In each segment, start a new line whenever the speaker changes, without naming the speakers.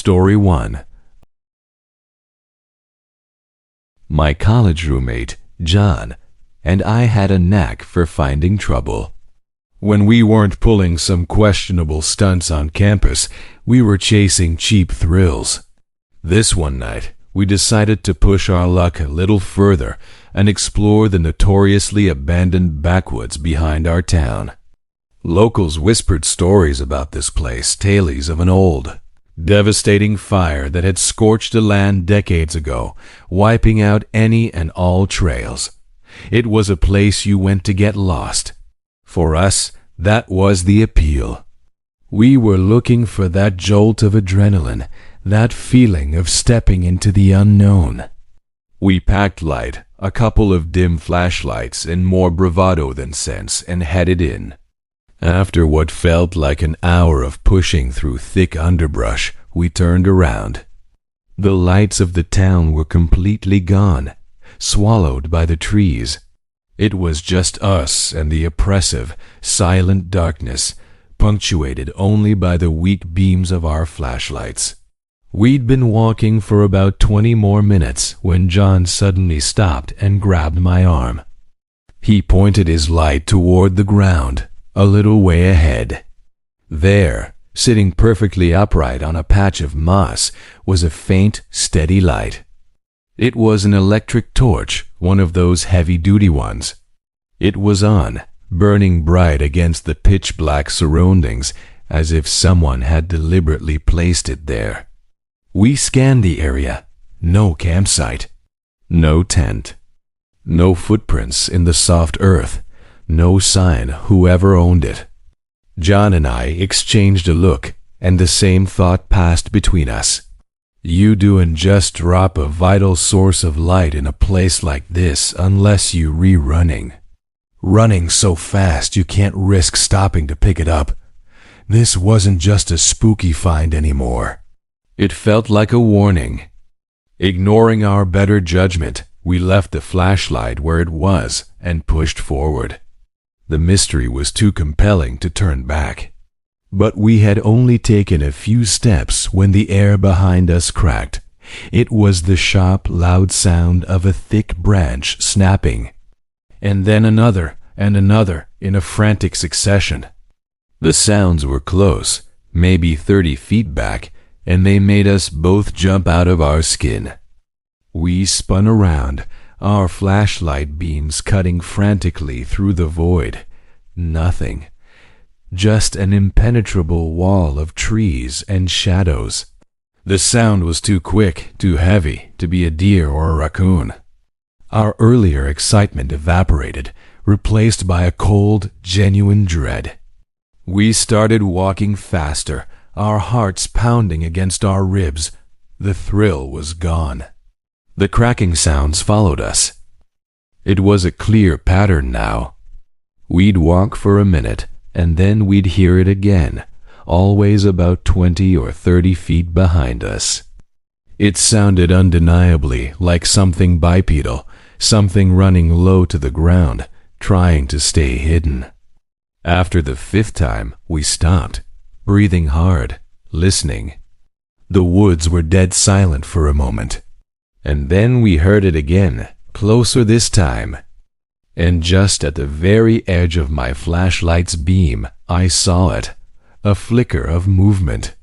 Story 1. My college roommate, John, and I had a knack for finding trouble. When we weren't pulling some questionable stunts on campus, we were chasing cheap thrills. This one night, we decided to push our luck a little further and explore the notoriously abandoned backwoods behind our town. Locals whispered stories about this place, tales of an old, devastating fire that had scorched the land decades ago, wiping out any and all trails. It was a place you went to get lost. For us, that was the appeal. We were looking for that jolt of adrenaline, that feeling of stepping into the unknown. We packed light, a couple of dim flashlights, and more bravado than sense, and headed in. After what felt like an hour of pushing through thick underbrush, we turned around. The lights of the town were completely gone, swallowed by the trees. It was just us and the oppressive, silent darkness, punctuated only by the weak beams of our flashlights. We'd been walking for about 20 more minutes when John suddenly stopped and grabbed my arm. He pointed his light toward the ground, a little way ahead. There, sitting perfectly upright on a patch of moss, was a faint, steady light. It was an electric torch, one of those heavy-duty ones. It was on, burning bright against the pitch-black surroundings, as if someone had deliberately placed it there. We scanned the area. No campsite. No tent. No footprints in the soft earth. No sign whoever owned it. John and I exchanged a look, and the same thought passed between us. You doin' just drop a vital source of light in a place like this unless you running. Running so fast you can't risk stopping to pick it up. This wasn't just a spooky find anymore. It felt like a warning. Ignoring our better judgment, we left the flashlight where it was and pushed forward. The mystery was too compelling to turn back. But we had only taken a few steps when the air behind us cracked. It was the sharp, loud sound of a thick branch snapping. And then another and another in a frantic succession. The sounds were close, maybe 30 feet back, and they made us both jump out of our skin. We spun around, our flashlight beams cutting frantically through the void. Nothing. Just an impenetrable wall of trees and shadows. The sound was too quick, too heavy to be a deer or a raccoon. Our earlier excitement evaporated, replaced by a cold, genuine dread. We started walking faster, our hearts pounding against our ribs. The thrill was gone. The cracking sounds followed us. It was a clear pattern now. We'd walk for a minute, and then we'd hear it again, always about 20 or 30 feet behind us. It sounded undeniably like something bipedal, something running low to the ground, trying to stay hidden. After the 5th time, we stopped, breathing hard, listening. The woods were dead silent for a moment. And then we heard it again, closer this time. And just at the very edge of my flashlight's beam, I saw it, a flicker of movement.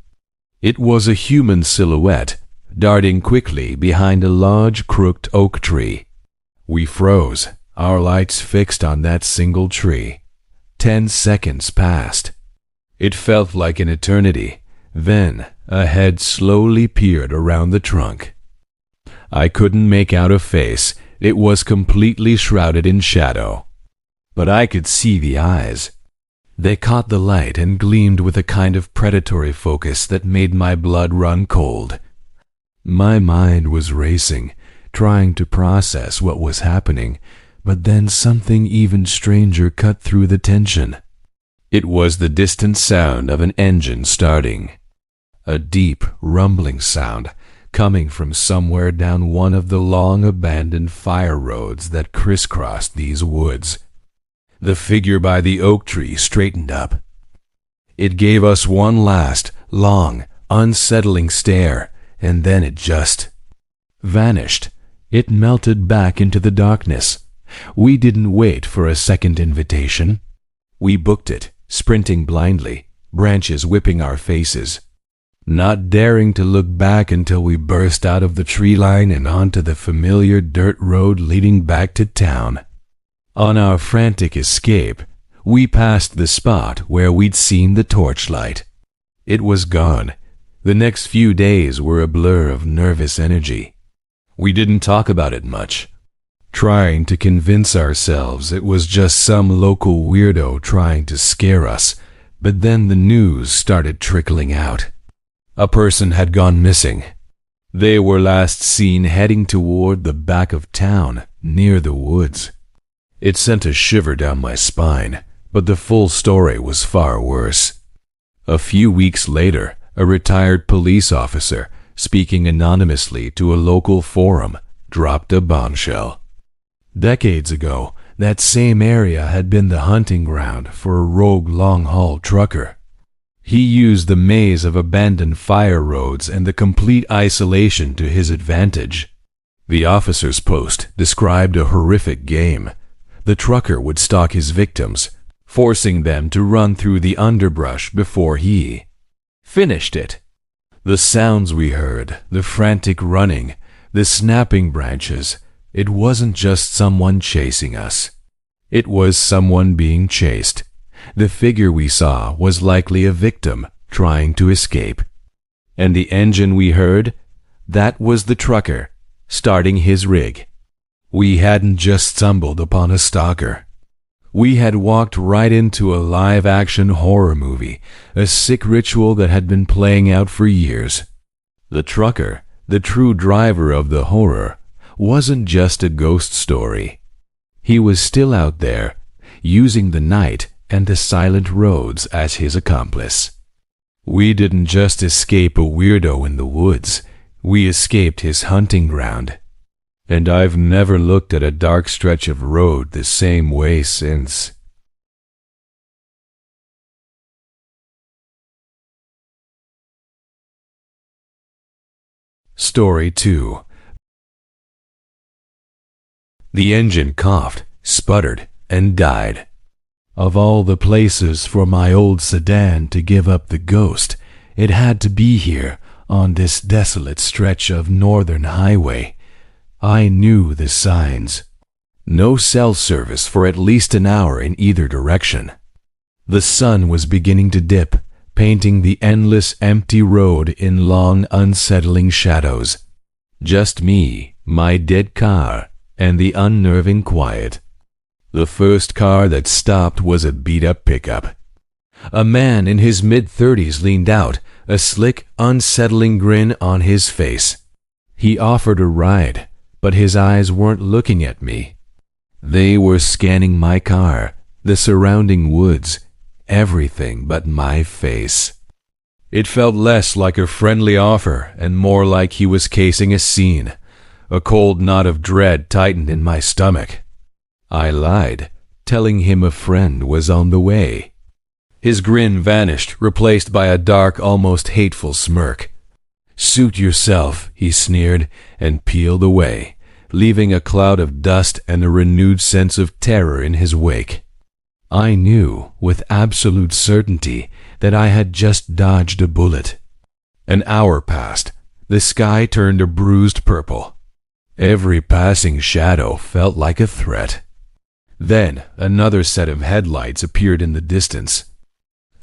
It was a human silhouette, darting quickly behind a large crooked oak tree. We froze, our lights fixed on that single tree. 10 seconds passed. It felt like an eternity. Then a head slowly peered around the trunk. I couldn't make out a face. It was completely shrouded in shadow. But I could see the eyes. They caught the light and gleamed with a kind of predatory focus that made my blood run cold. My mind was racing, trying to process what was happening, but then something even stranger cut through the tension. It was the distant sound of an engine starting. A deep, rumbling sound, coming from somewhere down one of the long abandoned fire roads that crisscrossed these woods. The figure by the oak tree straightened up. It gave us one last, long, unsettling stare, and then it just vanished. It melted back into the darkness. We didn't wait for a second invitation. We booked it, sprinting blindly, branches whipping our faces, not daring to look back until we burst out of the tree line and onto the familiar dirt road leading back to town. On our frantic escape, we passed the spot where we'd seen the torchlight. It was gone. The next few days were a blur of nervous energy. We didn't talk about it much, trying to convince ourselves it was just some local weirdo trying to scare us. But then the news started trickling out. A person had gone missing. They were last seen heading toward the back of town, near the woods. It sent a shiver down my spine, but the full story was far worse. A few weeks later, a retired police officer, speaking anonymously to a local forum, dropped a bombshell. Decades ago, that same area had been the hunting ground for a rogue long-haul trucker. He used the maze of abandoned fire roads and the complete isolation to his advantage. The officer's post described a horrific game. The trucker would stalk his victims, forcing them to run through the underbrush before he finished it. The sounds we heard, the frantic running, the snapping branches, it wasn't just someone chasing us. It was someone being chased. The figure we saw was likely a victim trying to escape. And the engine we heard, that was the trucker, starting his rig. We hadn't just stumbled upon a stalker. We had walked right into a live-action horror movie, a sick ritual that had been playing out for years. The trucker, the true driver of the horror, wasn't just a ghost story. He was still out there, using the night and the silent roads as his accomplice. We didn't just escape a weirdo in the woods, we escaped his hunting ground. And I've never looked at a dark stretch of road the same way since. Story 2. The engine coughed, sputtered, and died. Of all the places for my old sedan to give up the ghost, it had to be here, on this desolate stretch of northern highway. I knew the signs. No cell service for at least an hour in either direction. The sun was beginning to dip, painting the endless empty road in long, unsettling shadows. Just me, my dead car, and the unnerving quiet. The first car that stopped was a beat-up pickup. A man in his mid-30s leaned out, a slick, unsettling grin on his face. He offered a ride, but his eyes weren't looking at me. They were scanning my car, the surrounding woods, everything but my face. It felt less like a friendly offer and more like he was casing a scene. A cold knot of dread tightened in my stomach. I lied, telling him a friend was on the way. His grin vanished, replaced by a dark, almost hateful smirk. "Suit yourself," he sneered, and peeled away, leaving a cloud of dust and a renewed sense of terror in his wake. I knew, with absolute certainty, that I had just dodged a bullet. An hour passed. The sky turned a bruised purple. Every passing shadow felt like a threat. Then another set of headlights appeared in the distance.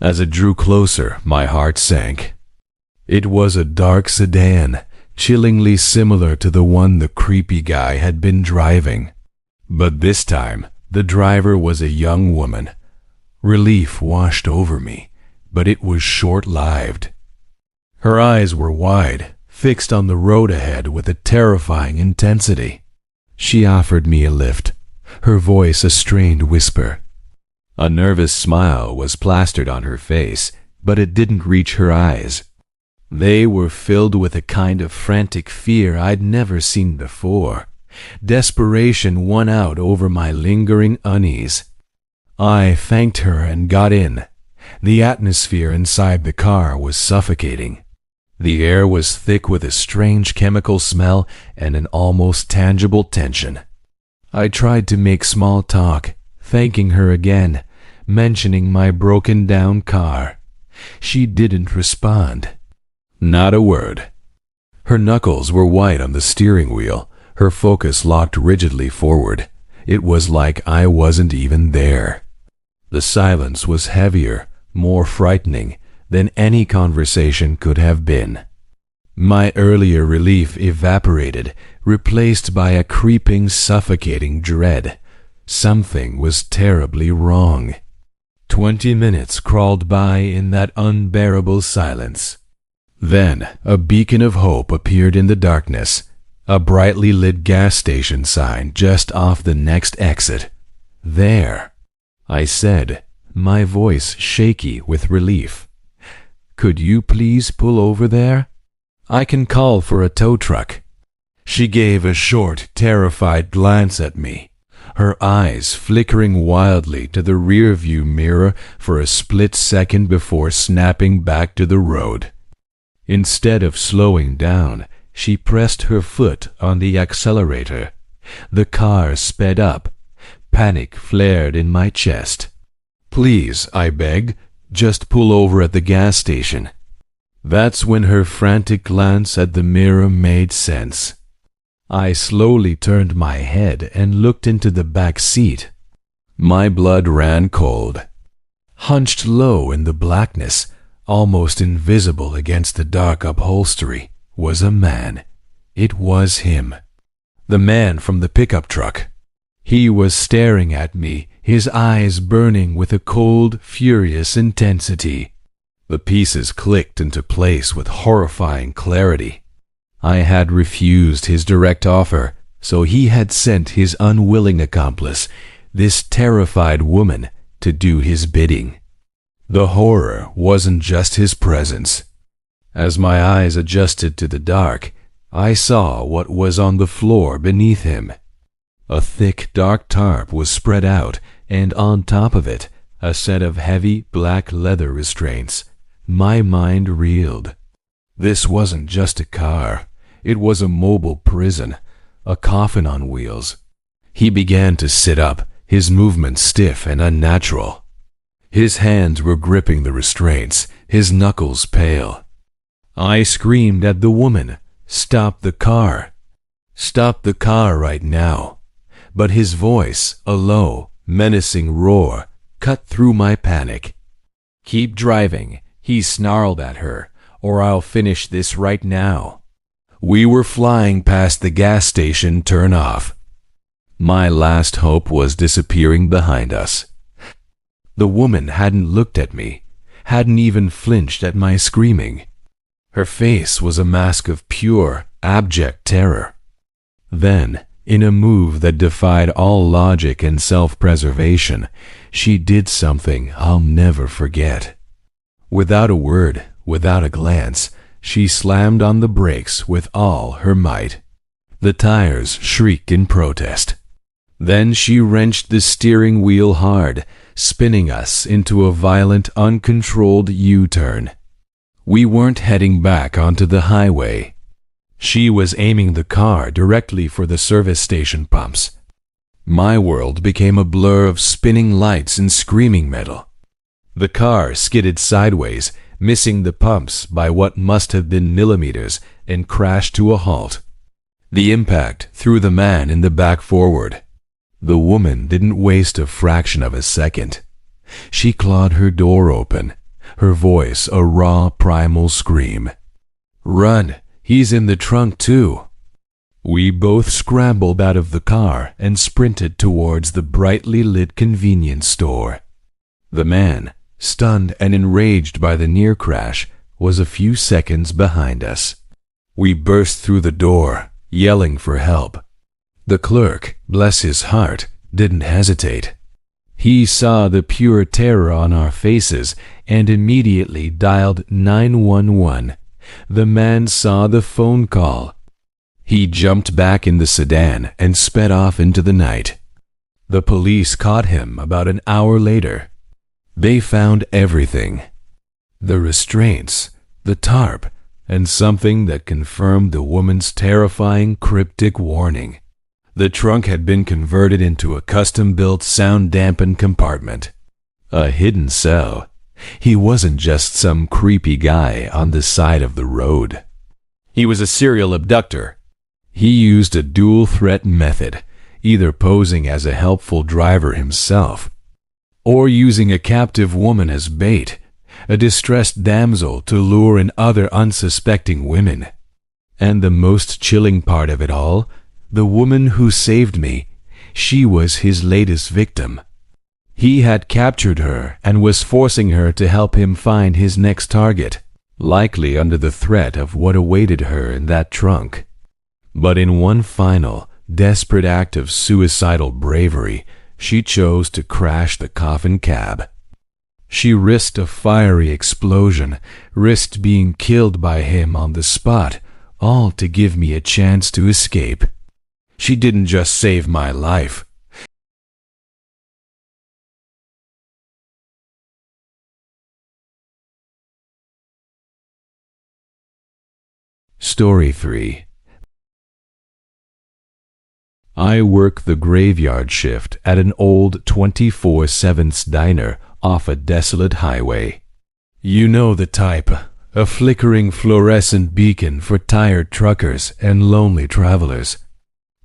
As it drew closer, my heart sank. It was a dark sedan, chillingly similar to the one the creepy guy had been driving. But this time, the driver was a young woman. Relief washed over me, but it was short-lived. Her eyes were wide, fixed on the road ahead with a terrifying intensity. She offered me a lift, her voice a strained whisper. A nervous smile was plastered on her face, but it didn't reach her eyes. They were filled with a kind of frantic fear I'd never seen before. Desperation won out over my lingering unease. I thanked her and got in. The atmosphere inside the car was suffocating. The air was thick with a strange chemical smell and an almost tangible tension. I tried to make small talk, thanking her again, mentioning my broken-down car. She didn't respond. Not a word. Her knuckles were white on the steering wheel, her focus locked rigidly forward. It was like I wasn't even there. The silence was heavier, more frightening than any conversation could have been. My earlier relief evaporated, replaced by a creeping, suffocating dread. Something was terribly wrong. 20 minutes crawled by in that unbearable silence. Then a beacon of hope appeared in the darkness, a brightly lit gas station sign just off the next exit. There, I said, my voice shaky with relief. Could you please pull over there? I can call for a tow truck. She gave a short, terrified glance at me, her eyes flickering wildly to the rearview mirror for a split second before snapping back to the road. Instead of slowing down, she pressed her foot on the accelerator. The car sped up. Panic flared in my chest. Please, I begged, just pull over at the gas station. That's when her frantic glance at the mirror made sense. I slowly turned my head and looked into the back seat. My blood ran cold. Hunched low in the blackness, almost invisible against the dark upholstery, was a man. It was him. The man from the pickup truck. He was staring at me, his eyes burning with a cold, furious intensity. The pieces clicked into place with horrifying clarity. I had refused his direct offer, so he had sent his unwilling accomplice, this terrified woman, to do his bidding. The horror wasn't just his presence. As my eyes adjusted to the dark, I saw what was on the floor beneath him. A thick, dark tarp was spread out, and on top of it, a set of heavy, black leather restraints. My mind reeled. This wasn't just a car. It was a mobile prison, a coffin on wheels. He began to sit up, his movements stiff and unnatural. His hands were gripping the restraints, his knuckles pale. I screamed at the woman, "Stop the car! Stop the car right now!" But his voice, a low, menacing roar, cut through my panic. "Keep driving," he snarled at her, "or I'll finish this right now." We were flying past the gas station turn-off. My last hope was disappearing behind us. The woman hadn't looked at me, hadn't even flinched at my screaming. Her face was a mask of pure, abject terror. Then, in a move that defied all logic and self-preservation, she did something I'll never forget. Without a word, without a glance, she slammed on the brakes with all her might. The tires shrieked in protest. Then she wrenched the steering wheel hard, spinning us into a violent, uncontrolled U-turn. We weren't heading back onto the highway. She was aiming the car directly for the service station pumps. My world became a blur of spinning lights and screaming metal. The car skidded sideways, missing the pumps by what must have been millimeters, and crashed to a halt. The impact threw the man in the back forward. The woman didn't waste a fraction of a second. She clawed her door open, her voice a raw, primal scream. "Run! He's in the trunk, too!" We both scrambled out of the car and sprinted towards the brightly lit convenience store. The man, stunned and enraged by the near crash, was a few seconds behind us. We burst through the door, yelling for help. The clerk, bless his heart, didn't hesitate. He saw the pure terror on our faces and immediately dialed 911. The man saw the phone call. He jumped back in the sedan and sped off into the night. The police caught him about an hour later. They found everything. The restraints, the tarp, and something that confirmed the woman's terrifying cryptic warning. The trunk had been converted into a custom-built sound-dampened compartment. A hidden cell. He wasn't just some creepy guy on the side of the road. He was a serial abductor. He used a dual-threat method, either posing as a helpful driver himself, or using a captive woman as bait, a distressed damsel to lure in other unsuspecting women. And the most chilling part of it all, the woman who saved me, she was his latest victim. He had captured her and was forcing her to help him find his next target, likely under the threat of what awaited her in that trunk. But in one final, desperate act of suicidal bravery, she chose to crash the Coffin Cab. She risked a fiery explosion, risked being killed by him on the spot, all to give me a chance to escape. She didn't just save my life. Story 3. I work the graveyard shift at an old 24/7 diner off a desolate highway. You know the type, a flickering fluorescent beacon for tired truckers and lonely travelers.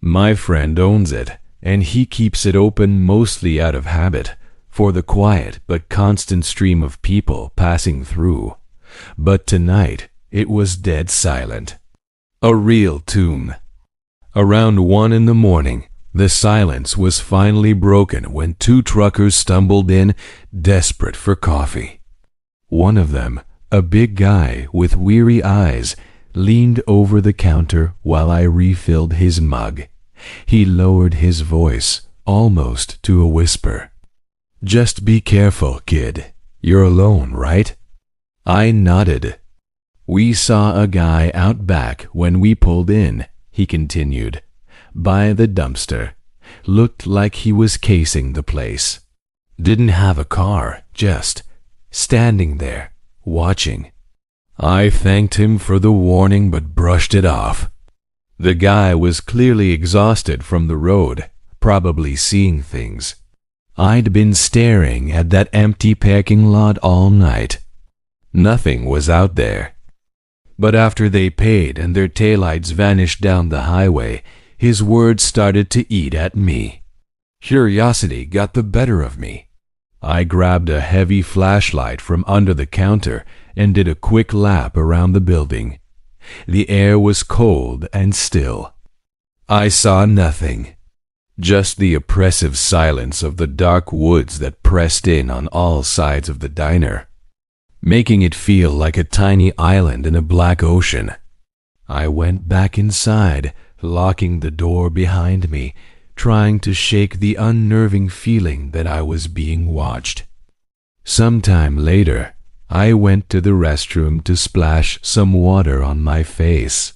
My friend owns it, and he keeps it open mostly out of habit, for the quiet but constant stream of people passing through. But tonight, it was dead silent. A real tomb. Around 1 in the morning, the silence was finally broken when 2 truckers stumbled in, desperate for coffee. One of them, a big guy with weary eyes, leaned over the counter while I refilled his mug. He lowered his voice, almost to a whisper. "Just be careful, kid. You're alone, right?" I nodded. "We saw a guy out back when we pulled in," he continued, "by the dumpster. Looked like he was casing the place. Didn't have a car, just standing there, watching." I thanked him for the warning but brushed it off. The guy was clearly exhausted from the road, probably seeing things. I'd been staring at that empty parking lot all night. Nothing was out there. But after they paid and their taillights vanished down the highway, his words started to eat at me. Curiosity got the better of me. I grabbed a heavy flashlight from under the counter and did a quick lap around the building. The air was cold and still. I saw nothing. Just the oppressive silence of the dark woods that pressed in on all sides of the diner, making it feel like a tiny island in a black ocean. I went back inside, locking the door behind me, trying to shake the unnerving feeling that I was being watched. Sometime later, I went to the restroom to splash some water on my face.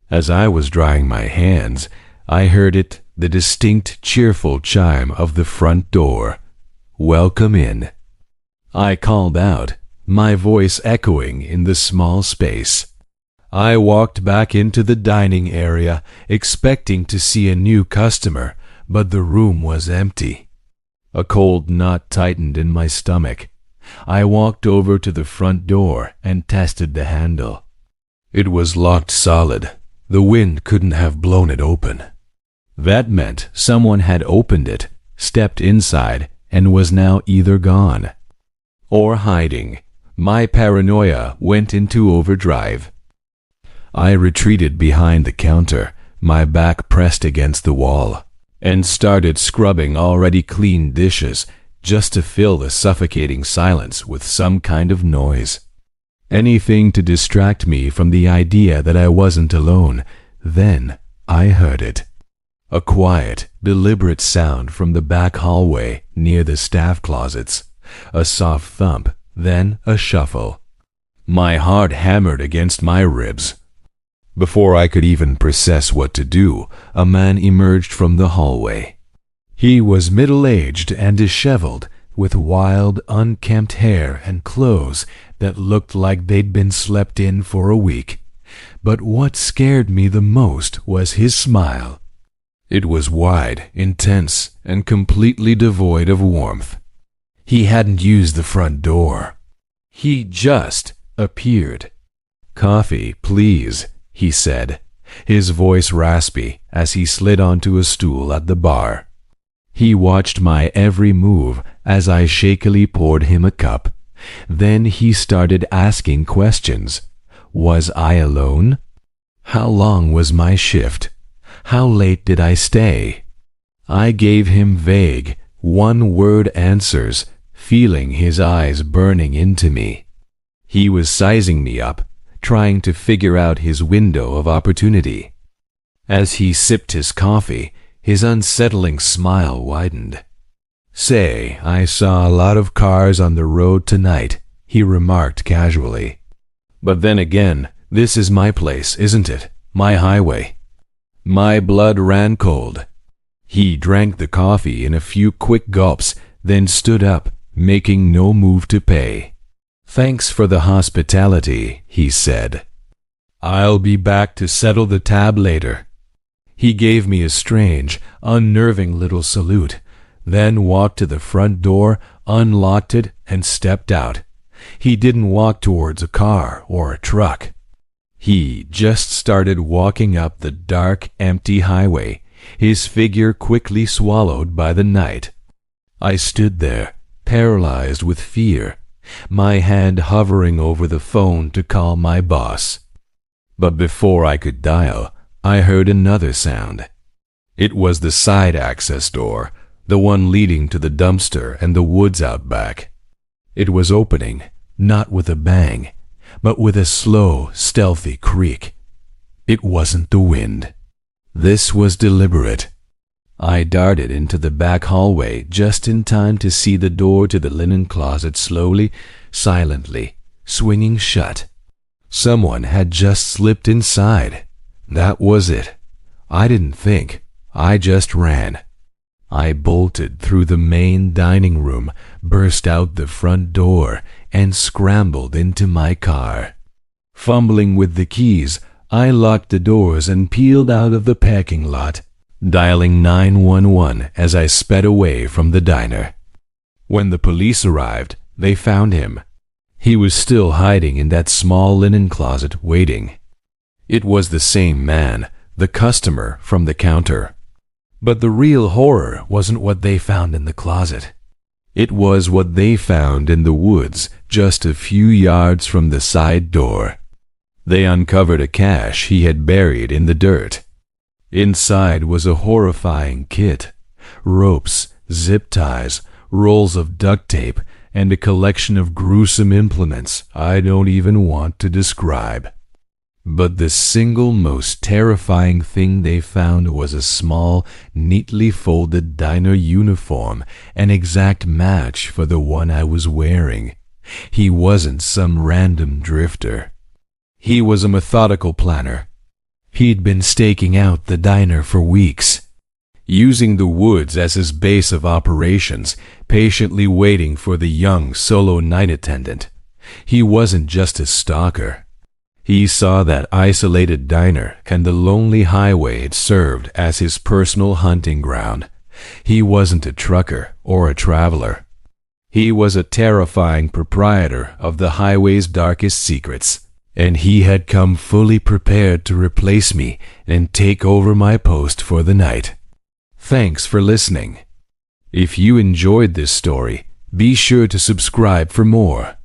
As I was drying my hands, I heard the distinct, cheerful chime of the front door. "Welcome in." I called out, my voice echoing in the small space. I walked back into the dining area, expecting to see a new customer, but the room was empty. A cold knot tightened in my stomach. I walked over to the front door and tested the handle. It was locked solid. The wind couldn't have blown it open. That meant someone had opened it, stepped inside, and was now either gone or hiding. My paranoia went into overdrive. I retreated behind the counter, my back pressed against the wall, and started scrubbing already clean dishes just to fill the suffocating silence with some kind of noise. Anything to distract me from the idea that I wasn't alone. Then I heard it. A quiet, deliberate sound from the back hallway near the staff closets. A soft thump, then a shuffle. My heart hammered against my ribs. Before I could even process what to do, a man emerged from the hallway. He was middle-aged and disheveled, with wild, unkempt hair and clothes that looked like they'd been slept in for a week. But what scared me the most was his smile. It was wide, intense, and completely devoid of warmth. He hadn't used the front door. He just appeared. "Coffee, please," he said, his voice raspy as he slid onto a stool at the bar. He watched my every move as I shakily poured him a cup. Then he started asking questions. Was I alone? How long was my shift? How late did I stay? I gave him vague, one-word answers, feeling his eyes burning into me. He was sizing me up, trying to figure out his window of opportunity. As he sipped his coffee, his unsettling smile widened. "Say, I saw a lot of cars on the road tonight," he remarked casually. "But then again, this is my place, isn't it? My highway." My blood ran cold. He drank the coffee in a few quick gulps, then stood up, making no move to pay. "Thanks for the hospitality," he said. "I'll be back to settle the tab later." He gave me a strange, unnerving little salute, then walked to the front door, unlocked it, and stepped out. He didn't walk towards a car or a truck. He just started walking up the dark, empty highway, his figure quickly swallowed by the night. I stood there, paralyzed with fear, my hand hovering over the phone to call my boss. But before I could dial, I heard another sound. It was the side access door, the one leading to the dumpster and the woods out back. It was opening, not with a bang, but with a slow, stealthy creak. It wasn't the wind. This was deliberate. I darted into the back hallway just in time to see the door to the linen closet slowly, silently, swinging shut. Someone had just slipped inside. That was it. I didn't think. I just ran. I bolted through the main dining room, burst out the front door, and scrambled into my car. Fumbling with the keys, I locked the doors and peeled out of the parking lot, dialing 911 as I sped away from the diner. When the police arrived, they found him. He was still hiding in that small linen closet, waiting. It was the same man, the customer from the counter. But the real horror wasn't what they found in the closet. It was what they found in the woods just a few yards from the side door. They uncovered a cache he had buried in the dirt. Inside was a horrifying kit: ropes, zip ties, rolls of duct tape, and a collection of gruesome implements I don't even want to describe. But the single most terrifying thing they found was a small, neatly folded diner uniform, an exact match for the one I was wearing. He wasn't some random drifter. He was a methodical planner. He'd been staking out the diner for weeks, using the woods as his base of operations, patiently waiting for the young solo night attendant. He wasn't just a stalker. He saw that isolated diner and the lonely highway it served as his personal hunting ground. He wasn't a trucker or a traveler. He was a terrifying proprietor of the highway's darkest secrets, and he had come fully prepared to replace me and take over my post for the night. Thanks for listening. If you enjoyed this story, be sure to subscribe for more.